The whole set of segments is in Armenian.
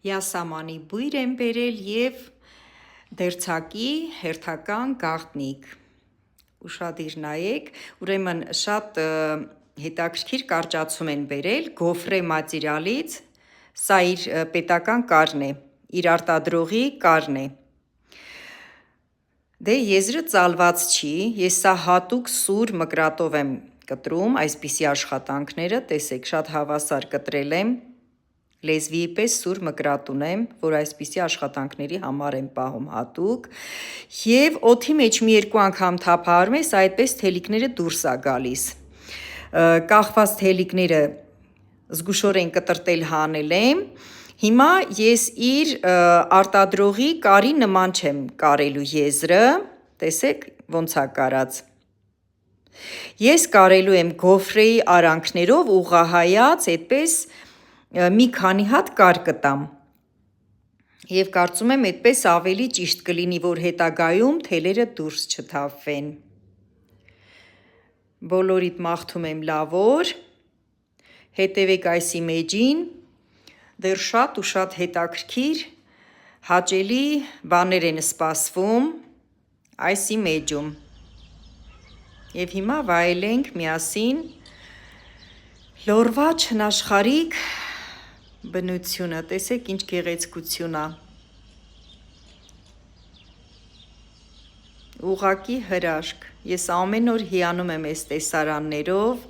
յասամանի բույր եմ բերել և դերձակի հերթական գաղտնիք, ուշադիր նայեք, ուրեմն շատ հետաքրքիր կարճացում են բերել գոֆրե մատերիալից, սա իր պետական կարն է, իր արտադրողի կարն է, դե եզրը ծալված չի, ես սա հատուկ սուր մկրատով եմ կտրում, այսպիսի աշխատանքները, տեսեք, շատ հավասար կտրել եմ, լեզվիի պես սուր մկրատ ունեմ, որ այսպիսի աշխատանքների համար եմ պահում հատուկ, և օդի մեջ մի երկու անգամ թափահարում ես, այդպես թելիկները դուրս է գալիս, կախված թելիկները զգուշորեն կտրտել հանել եմ, հիմա ես իր արտադրողի կարի նման չեմ կարելու եզրը, տեսեք ոնց է կարած, ես կարելու եմ գոֆրեի արանքներով ուղղահայաց այդպես մի քանի հատ կար կտամ և կարծում եմ այդպես ավելի ճիշտ կլինի, որ հետագայում թելերը դուրս չթափվեն, բոլորիդ մաղթում եմ լավ օր, հետևեք այս իմեջին, դեռ շատ ու շատ հետաքրքիր, հաճելի բաներ են սպասվում այս իմեջում, և հիմա վայելենք միասին լորվա չնաշխարհիկ բնությունը, տեսեք ինչ գեղեցկություն է, ուղղակի հրաշք, ես ամեն օր հիանում եմ այս տեսարաններով,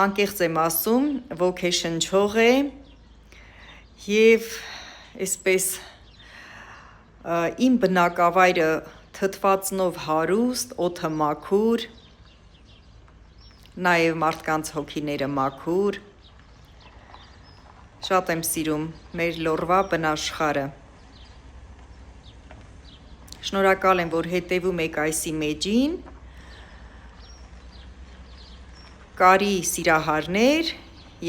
անկեղծ եմ ասում, ոգեշնչող է և այսպես իմ բնակավայրը թթվածնով հարուստ, օդը մաքուր, նաև մարդկանց հոգիները մաքուր, շատ եմ սիրում մեր լորվա բնաշխարհը, շնորհակալ եմ, որ հետևում եք այս իմեջին, կարի սիրահարներ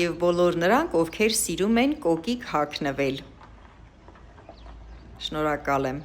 և բոլոր նրանք, ովքեր սիրում են կոկիկ հագնվել, շնորհակալ եմ,